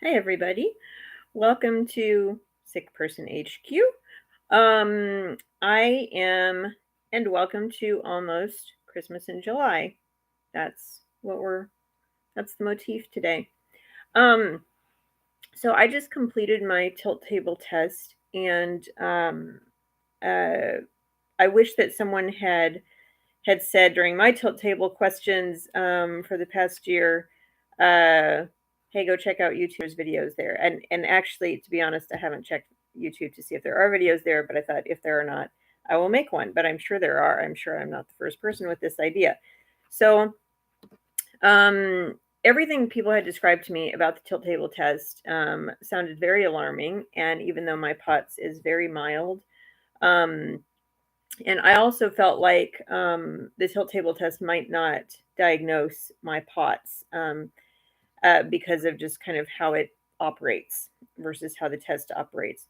Hi, everybody. Welcome to Sick Person HQ. I am, and welcome to Almost Christmas in July. That's that's the motif today. Um, so I just completed my tilt table test, and uh, I wish that someone had said during my tilt table questions for the past year, uh, "Hey, go check out YouTube's videos there." And actually, to be honest, I haven't checked YouTube to see if there are videos there, but I thought if there are not, I will make one. But I'm sure there are. I'm sure I'm not the first person with this idea. So, everything people had described to me about the tilt table test sounded very alarming. And even though my POTS is very mild, um, and I also felt like the tilt table test might not diagnose my POTS because of just kind of how it operates versus how the test operates.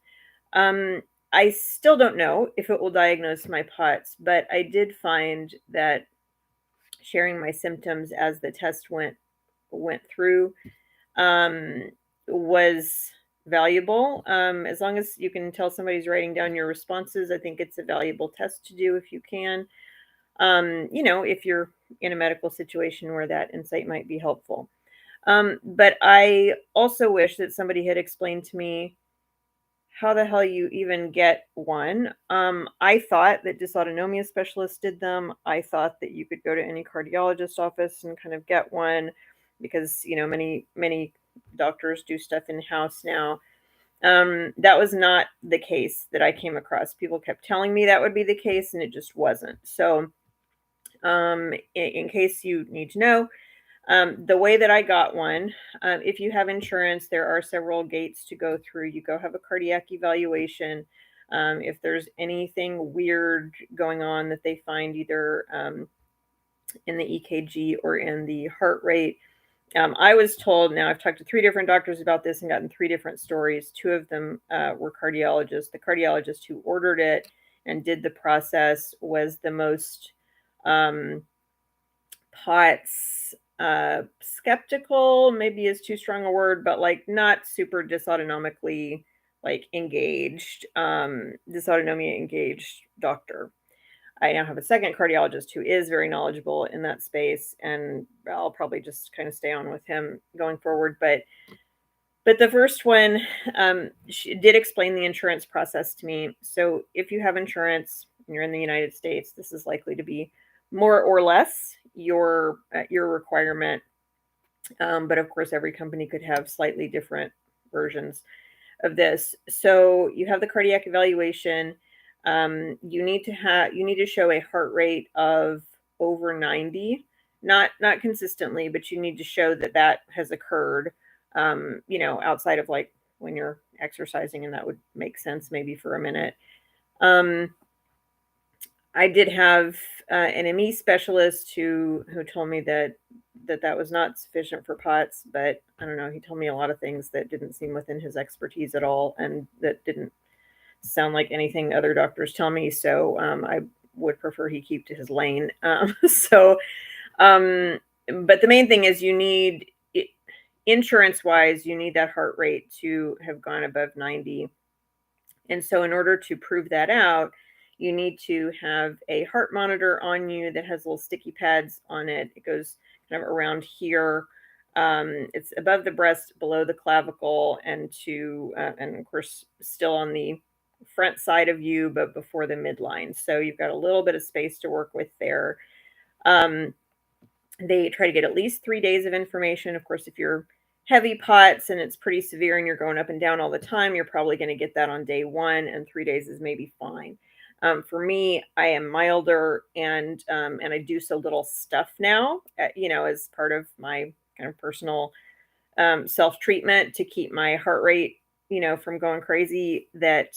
Um, I still don't know if it will diagnose my POTS, but I did find that sharing my symptoms as the test went through um, was valuable. As long as you can tell somebody's writing down your responses, I think it's a valuable test to do if you can. If you're in a medical situation where that insight might be helpful. But I also wish that somebody had explained to me how the hell you even get one. I thought that dysautonomia specialists did them. I thought that you could go to any cardiologist office and kind of get one because, many doctors do stuff in house now. That was not the case that I came across. People kept telling me that would be the case, and it just wasn't. So, in case you need to know, the way that I got one, if you have insurance, there are several gates to go through. You go have a cardiac evaluation. If there's anything weird going on that they find either in the EKG or in the heart rate, I was told, now I've talked to three different doctors about this and gotten three different stories. Two of them were cardiologists. The cardiologist who ordered it and did the process was the most um, POTS skeptical, maybe is too strong a word, but like not super dysautonomically like engaged, dysautonomia engaged doctor. I now have a second cardiologist who is very knowledgeable in that space, and I'll probably just kind of stay on with him going forward. But the first one, she did explain the insurance process to me. So if you have insurance and you're in the United States, this is likely to be more or less your requirement. But of course, every company could have slightly different versions of this. So you have the cardiac evaluation. You need to show a heart rate of over 90, not consistently, but you need to show that that has occurred. Outside of like when you're exercising, and that would make sense maybe for a minute. Um, I did have an ME specialist who told me that was not sufficient for POTS, but I don't know. He told me a lot of things that didn't seem within his expertise at all, and that didn't sound like anything other doctors tell me. So I would prefer he keep to his lane. Um, but the main thing is insurance wise, you need that heart rate to have gone above 90. And so, in order to prove that out, you need to have a heart monitor on you that has little sticky pads on it. It goes kind of around here. It's above the breast, below the clavicle, and of course, still on the front side of you, but before the midline. So you've got a little bit of space to work with there. Um, they try to get at least 3 days of information. Of course, if you're heavy POTS and it's pretty severe and you're going up and down all the time, you're probably going to get that on day one, and 3 days is maybe fine. For me, I am milder, and I do so little stuff now, as part of my kind of personal self treatment to keep my heart rate, from going crazy. That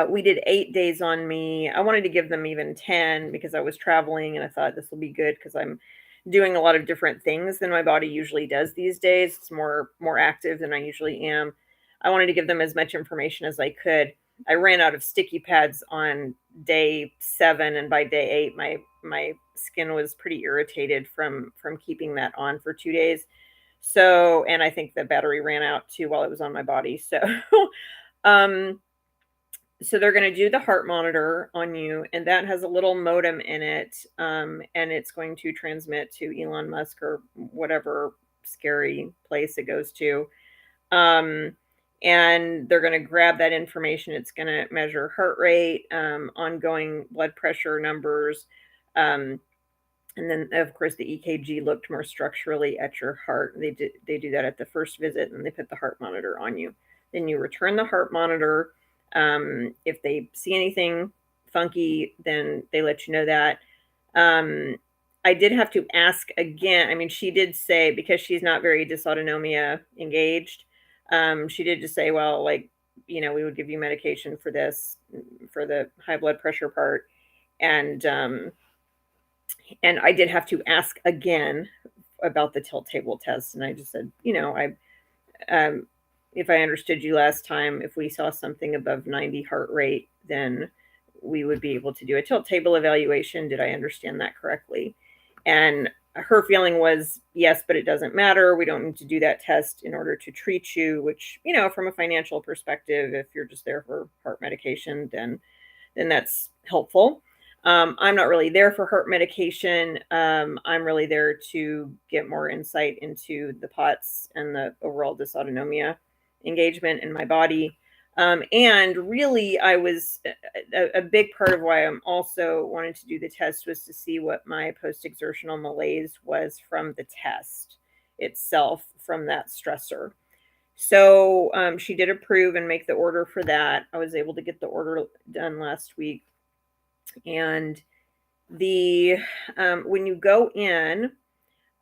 We did 8 days on me. I wanted to give them even 10 because I was traveling, and I thought this will be good because I'm doing a lot of different things than my body usually does these days. It's more active than I usually am. I wanted to give them as much information as I could. I ran out of sticky pads on day 7, and by day 8, my skin was pretty irritated from keeping that on for 2 days. So, and I think the battery ran out too while it was on my body. So, um, so they're going to do the heart monitor on you, and that has a little modem in it, and it's going to transmit to Elon Musk or whatever scary place it goes to. Um, and they're going to grab that information. It's going to measure heart rate, ongoing blood pressure numbers, um, and then of course the EKG looked more structurally at your heart. They do that at the first visit, and they put the heart monitor on you. Then you return the heart monitor. If they see anything funky, then they let you know that. Um, I did have to ask again. I mean, she did say, because she's not very dysautonomia engaged, she did just say, well, like, we would give you medication for this, for the high blood pressure part. And I did have to ask again about the tilt table test. And I just said, um, if I understood you last time, if we saw something above 90 heart rate, then we would be able to do a tilt table evaluation. Did I understand that correctly? And her feeling was, yes, but it doesn't matter. We don't need to do that test in order to treat you, which, from a financial perspective, if you're just there for heart medication, then that's helpful. I'm not really there for heart medication. I'm really there to get more insight into the POTS and the overall dysautonomia engagement in my body. And really, I was a big part of why I'm also wanting to do the test was to see what my post-exertional malaise was from the test itself, from that stressor. So she did approve and make the order for that. I was able to get the order done last week. And the when you go in,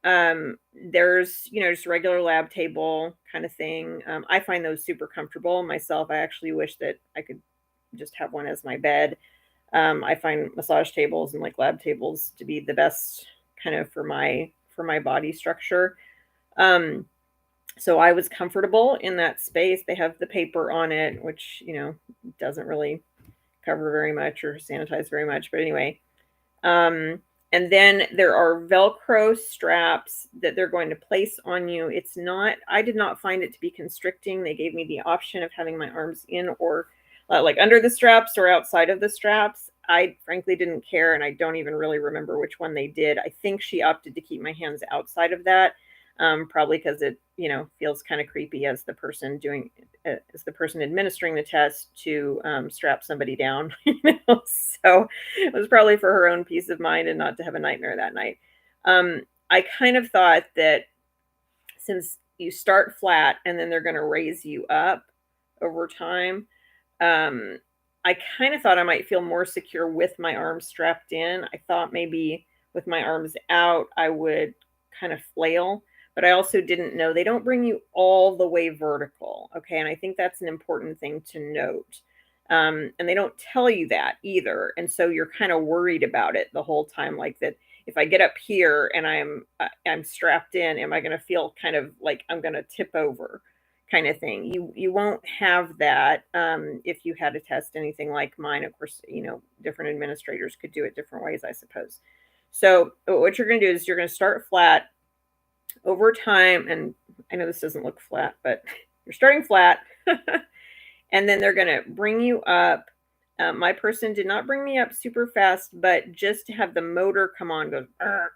there's just a regular lab table kind of thing. I find those super comfortable myself. I actually wish that I could just have one as my bed. I find massage tables and like lab tables to be the best kind of for my body structure. So I was comfortable in that space. They have the paper on it, which doesn't really cover very much or sanitize very much, but anyway. And then there are Velcro straps that they're going to place on you. I did not find it to be constricting. They gave me the option of having my arms in or like under the straps or outside of the straps. I frankly didn't care, and I don't even really remember which one they did. I think she opted to keep my hands outside of that, probably because it, feels kind of creepy as the person administering the test to strap somebody down. So it was probably for her own peace of mind and not to have a nightmare that night. I kind of thought that since you start flat and then they're going to raise you up over time, I kind of thought I might feel more secure with my arms strapped in. I thought maybe with my arms out, I would kind of flail, but I also didn't know they don't bring you all the way vertical. Okay. And I think that's an important thing to note. And they don't tell you that either. And so you're kind of worried about it the whole time. Like that, if I get up here and I'm strapped in, am I going to feel kind of like I'm going to tip over kind of thing? You won't have that if you had to test anything like mine. Of course, different administrators could do it different ways, I suppose. So what you're going to do is you're going to start flat over time. And I know this doesn't look flat, but you're starting flat. And then they're going to bring you up. My person did not bring me up super fast, but just to have the motor come on, goes, "Arr."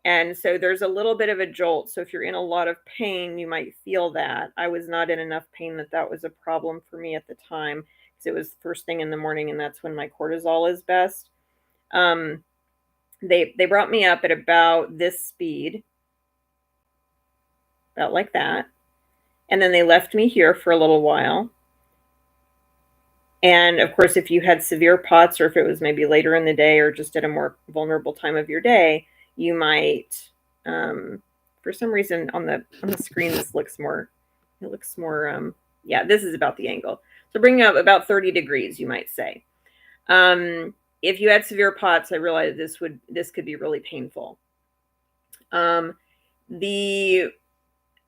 And so there's a little bit of a jolt. So if you're in a lot of pain, you might feel that. I was not in enough pain that was a problem for me at the time, because it was first thing in the morning, and that's when my cortisol is best. They brought me up at about this speed, about like that. And then they left me here for a little while. And of course, if you had severe POTS, or if it was maybe later in the day or just at a more vulnerable time of your day, you might, for some reason on the screen, this looks more, yeah, this is about the angle. So bring up about 30 degrees, you might say. If you had severe POTS, I realized this could be really painful.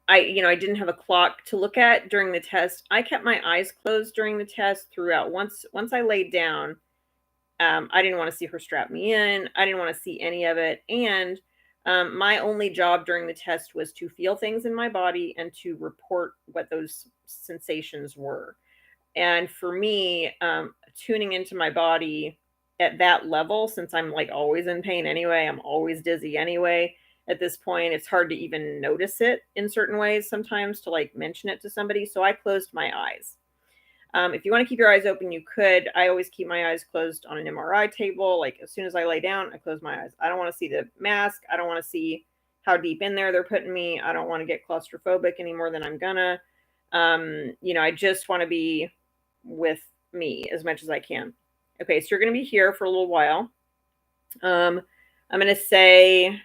I didn't have a clock to look at during the test. I kept my eyes closed during the test throughout. Once I laid down, I didn't want to see her strap me in. I didn't want to see any of it. And My only job during the test was to feel things in my body and to report what those sensations were. And for me, tuning into my body at that level, since I'm like always in pain anyway, I'm always dizzy anyway. At this point, it's hard to even notice it in certain ways sometimes to like mention it to somebody. So I closed my eyes. If you want to keep your eyes open, you could. I always keep my eyes closed on an MRI table. Like as soon as I lay down, I close my eyes. I don't want to see the mask. I don't want to see how deep in there they're putting me. I don't want to get claustrophobic any more than I'm gonna. I just want to be with me as much as I can. Okay, so you're going to be here for a little while. I'm going to say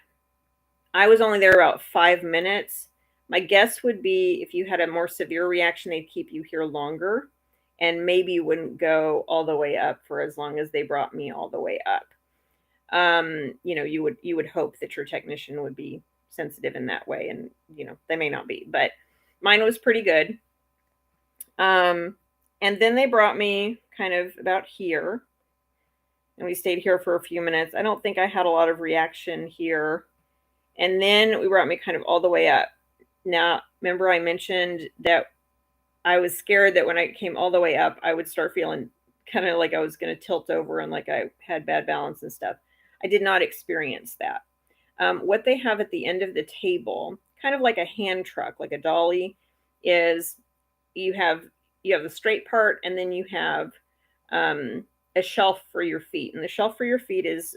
I was only there about 5 minutes. My guess would be if you had a more severe reaction, they'd keep you here longer and maybe you wouldn't go all the way up for as long as they brought me all the way up. You would hope that your technician would be sensitive in that way, and they may not be, but mine was pretty good. And then they brought me kind of about here, and we stayed here for a few minutes. I don't think I had a lot of reaction here. And then we brought me kind of all the way up. Now, remember I mentioned that I was scared that when I came all the way up, I would start feeling kind of like I was going to tilt over and like I had bad balance and stuff. I did not experience that. What they have at the end of the table, kind of like a hand truck, like a dolly, is you have the straight part, and then you have a shelf for your feet, and the shelf for your feet is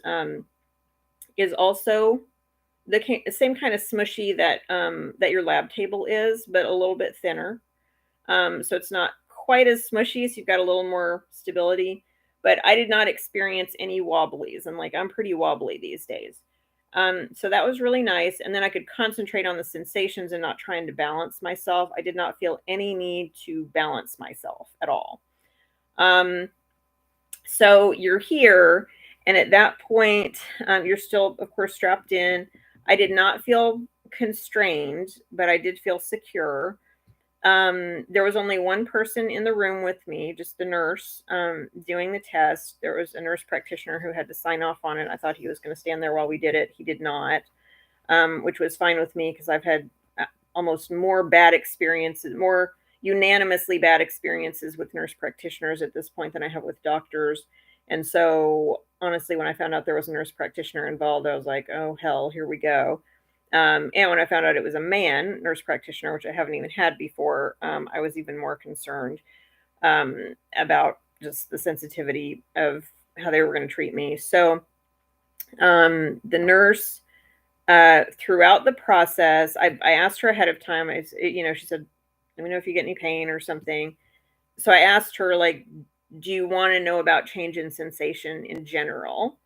also the same kind of smushy that your lab table is, but a little bit thinner. So it's not quite as smushy, so you've got a little more stability. But I did not experience any wobblies, and like I'm pretty wobbly these days. So that was really nice. And then I could concentrate on the sensations and not trying to balance myself. I did not feel any need to balance myself at all. So you're here, and at that point, you're still, of course, strapped in. I did not feel constrained, but I did feel secure. There was only one person in the room with me, just the nurse, doing the test. There was a nurse practitioner who had to sign off on it. I thought he was going to stand there while we did it. He did not, which was fine with me because I've had almost more unanimously bad experiences with nurse practitioners at this point than I have with doctors. And so, honestly, when I found out there was a nurse practitioner involved, I was like, oh, hell, here we go. And when I found out it was a man nurse practitioner, which I haven't even had before, I was even more concerned about just the sensitivity of how they were going to treat me. So the nurse, throughout the process, I asked her ahead of time. She said, let me know if you get any pain or something. So I asked her, like, do you want to know about change in sensation in general?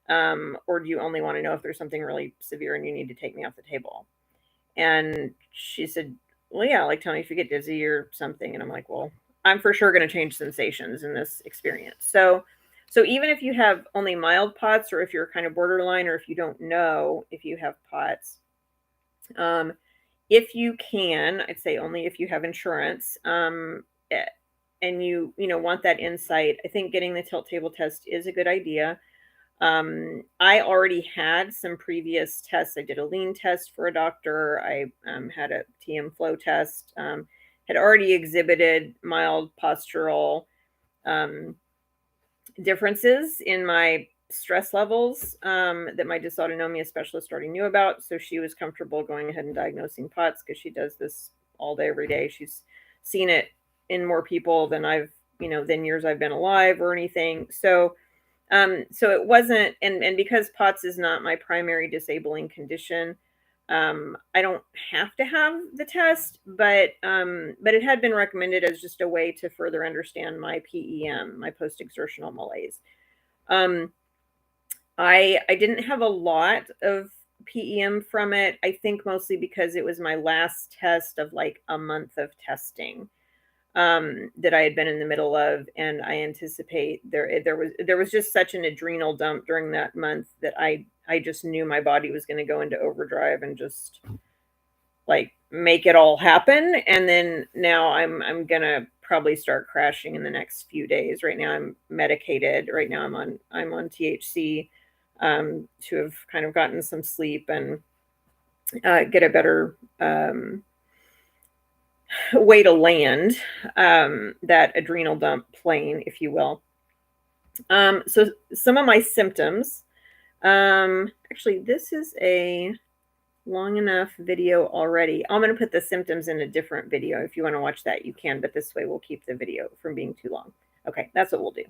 Or do you only want to know if there's something really severe and you need to take me off the table? And she said, well, yeah, like tell me if you get dizzy or something. And I'm like, well, I'm for sure going to change sensations in this experience. So even if you have only mild POTS, or if you're kind of borderline, or if you don't know if you have POTS, if you can, I'd say only if you have insurance, and you want that insight, I think getting the tilt table test is a good idea. I already had some previous tests. I did a lean test for a doctor. I had a TM flow test. Had already exhibited mild postural differences in my stress levels that my dysautonomia specialist already knew about. So she was comfortable going ahead and diagnosing POTS because she does this all day, every day. She's seen it in more people than than years I've been alive or anything. So it wasn't, and because POTS is not my primary disabling condition, I don't have to have the test, but it had been recommended as just a way to further understand my PEM, my post-exertional malaise. I didn't have a lot of PEM from it. I think mostly because it was my last test of like a month of testing that I had been in the middle of, and I anticipate there was just such an adrenal dump during that month that I just knew my body was going to go into overdrive and just like make it all happen. And then now I'm gonna probably start crashing in the next few days. Right now I'm medicated. Right now I'm on THC. to have kind of gotten some sleep and get a better way to land that adrenal dump plane, if you will. So some of my symptoms. Actually, this is a long enough video already. I'm going to put the symptoms in a different video. If you want to watch that, you can, but this way we'll keep the video from being too long. Okay, that's what we'll do.